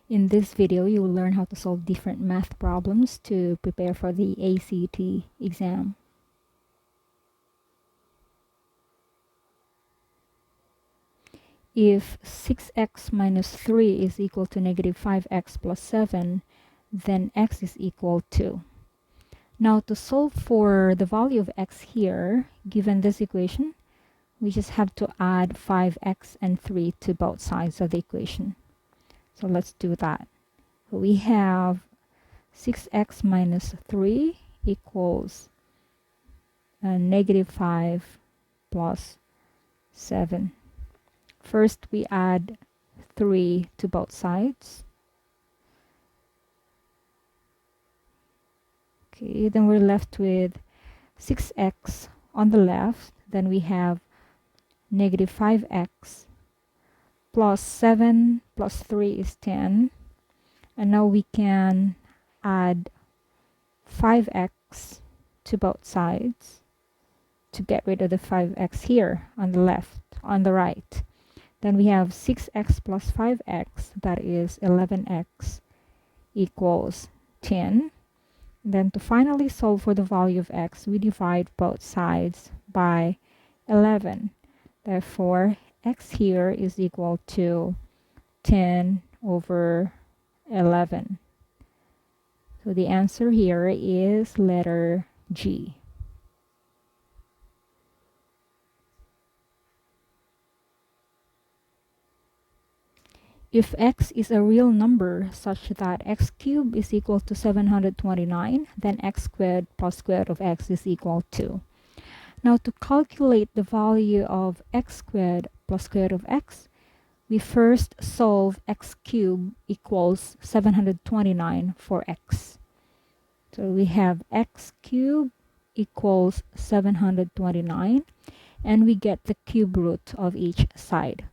In this video, you will learn how to solve different math problems to prepare for the ACT exam. If 6x minus 3 is equal to negative 5x plus 7, then x is equal to. Now, to solve for the value of x here, given this equation, we just have to add 5x and 3 to both sides of the equation. So let's do that. We have 6x minus 3 equals negative 5 plus 7. First, we add 3 to both sides. Okay, then we're left with 6x on the left. Then we have negative 5x plus 7 plus 3 is 10. And now we can add 5x to both sides to get rid of the 5x here on the left, on the right. Then we have 6x plus 5x, that is 11x equals 10. Then to finally solve for the value of x, we divide both sides by 11. Therefore, x here is equal to 10 over 11. So the answer here is letter G. If x is a real number such that x cubed is equal to 729, then x squared plus square root of x is equal to. Now, to calculate the value of x squared plus square root of x, we first solve x cubed equals 729 for x. So we have x cubed equals 729, and we get the cube root of each side.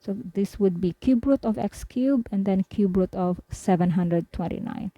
So this would be cube root of x cubed and then cube root of 729.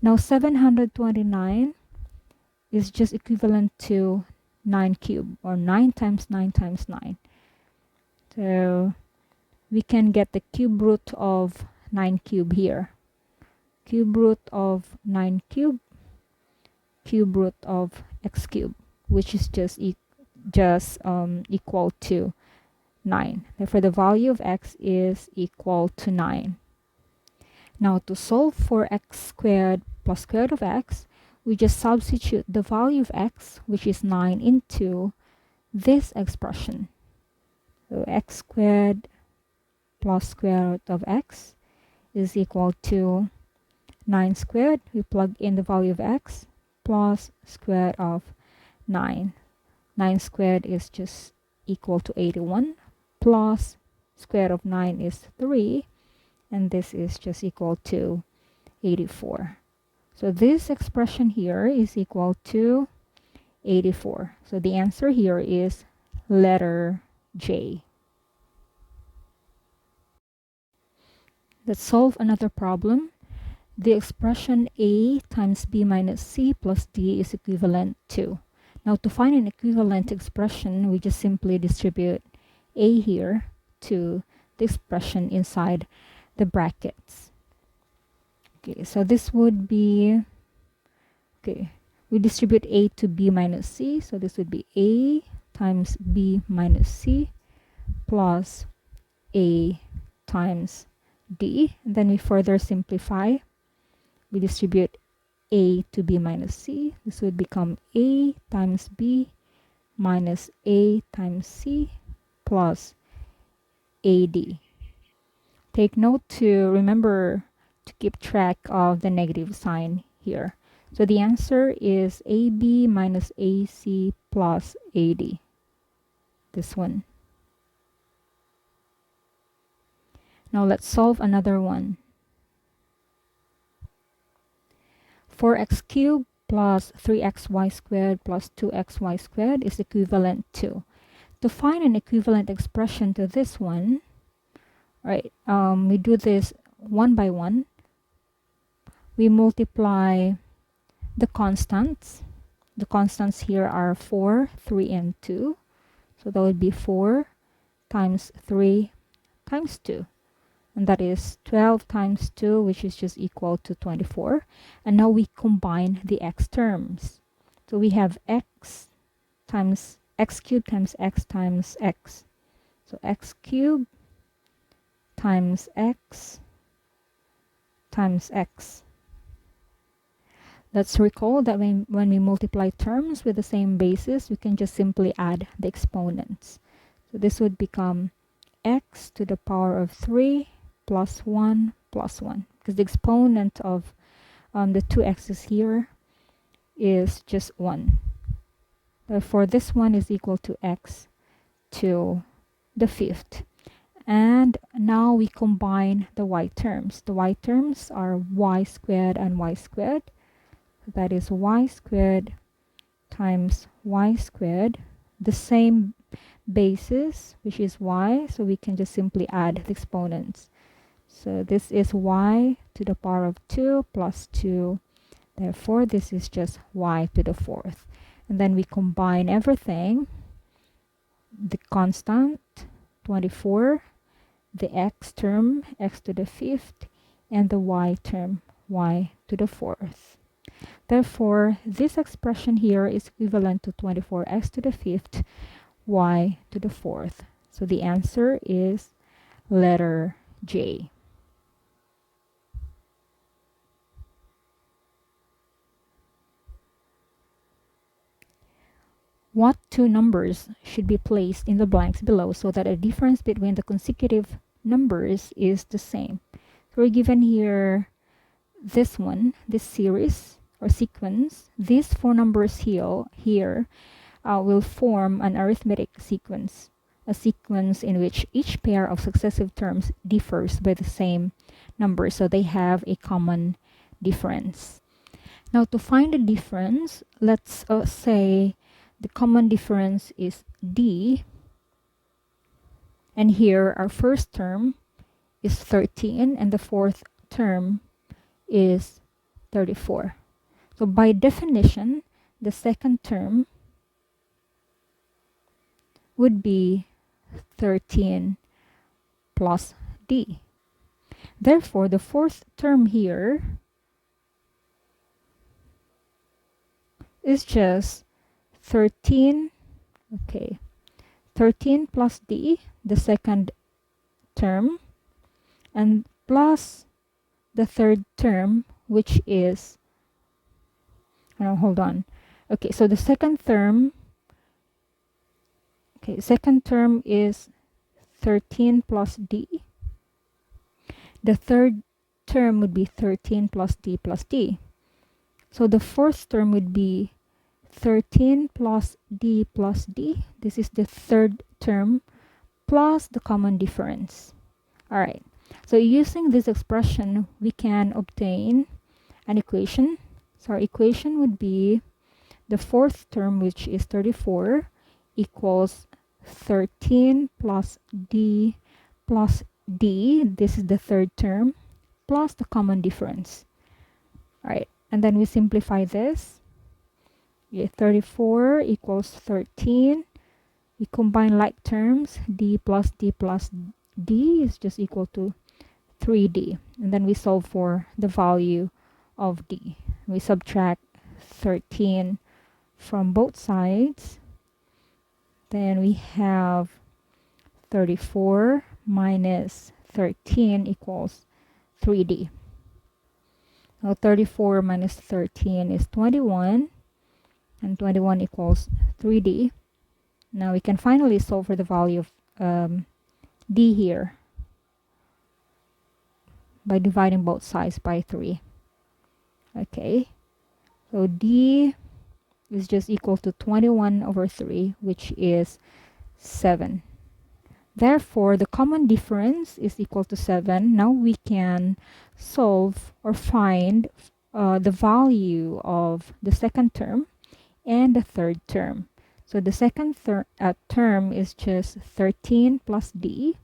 Now 729 is just equivalent to 9 cubed, or 9 times 9 times 9. So we can get the cube root of 9 cubed here. Cube root of 9 cubed, cube root of x cubed, which is just equal to 9. Therefore, the value of x is equal to 9. Now, to solve for x squared plus square root of x, we just substitute the value of x, which is 9, into this expression. So x squared plus square root of x is equal to 9 squared. We plug in the value of x plus square root of 9. 9 squared is just equal to 81, plus square root of 9 is 3, and this is just equal to 84. So this expression here is equal to 84. So the answer here is letter J. Let's solve another problem. The expression a times b minus c plus d is equivalent to. Now, to find an equivalent expression, we just simply distribute a here to the expression inside the brackets. Okay, so this would be, okay, we distribute a to b minus c, so this would be a times b minus c plus a times d. And then we further simplify. We distribute a to b minus c. This would become a times b minus a times c plus AD. Take note to remember to keep track of the negative sign here. So the answer is AB minus AC plus AD. This one. Now let's solve another one. 4x cubed plus 3xy squared plus 2xy squared is equivalent to. To find an equivalent expression to this one, right, we do this one by one. We multiply the constants. The constants here are 4, 3, and 2. So that would be 4 times 3 times 2. and that is 12 times 2, which is just equal to 24. And now we combine the x terms. So we have x times x cubed times x times x. So x cubed times x times x. Let's recall that when we multiply terms with the same basis, we can just simply add the exponents. So this would become x to the power of 3 plus 1 plus 1, because the exponent of the two x's here is just 1. Therefore, this one is equal to x to the 5th. And now we combine the y terms. The y terms are y squared and y squared. That is y squared times y squared, the same basis, which is y, so we can just simply add the exponents. So this is y to the power of 2 plus 2. Therefore, this is just y to the 4th. And then we combine everything, the constant, 24, the x term, x to the 5th, and the y term, y to the 4th. Therefore, this expression here is equivalent to 24x to the 5th, y to the 4th. So the answer is letter J. What two numbers should be placed in the blanks below so that a difference between the consecutive numbers is the same? So we're given here this one, this series or sequence. These four numbers here will form an arithmetic sequence, a sequence in which each pair of successive terms differs by the same number, so they have a common difference. Now, to find the difference, let's say the common difference is D, and here our first term is 13 and the fourth term is 34. So by definition, the second term would be 13 plus D. Therefore, the fourth term here is just 13 plus D, the second term, and plus the third term, which is, hold on. Okay, so the second term is 13 plus D. The third term would be 13 plus D plus D. So the fourth term would be 13 plus D plus D. This is the third term plus the common difference. All right. So using this expression, we can obtain an equation. So our equation would be the fourth term, which is 34, equals 13 plus D plus D. This is the third term plus the common difference. All right. And then we simplify this. 34 equals 13. We combine like terms. D plus D plus D is just equal to 3D. And then we solve for the value of D. We subtract 13 from both sides. Then we have 34 minus 13 equals 3D. Now 34 minus 13 is 21, and 21 equals 3D. Now we can finally solve for the value of D here by dividing both sides by 3. Okay, so D is just equal to 21 over 3, which is 7. Therefore, the common difference is equal to 7. Now we can solve or find the value of the second term and the third term. So the second term is just 13 plus D.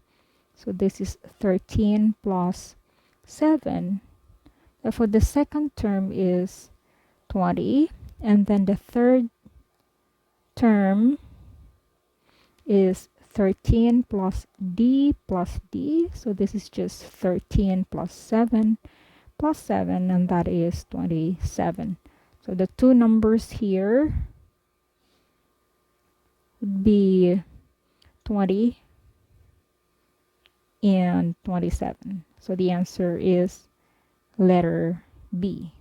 So this is 13 plus 7. Therefore, the second term is 20. And then the third term is 13 plus D plus D. So this is just 13 plus 7 plus 7, and that is 27. So the two numbers here would be 20 and 27. So the answer is letter B.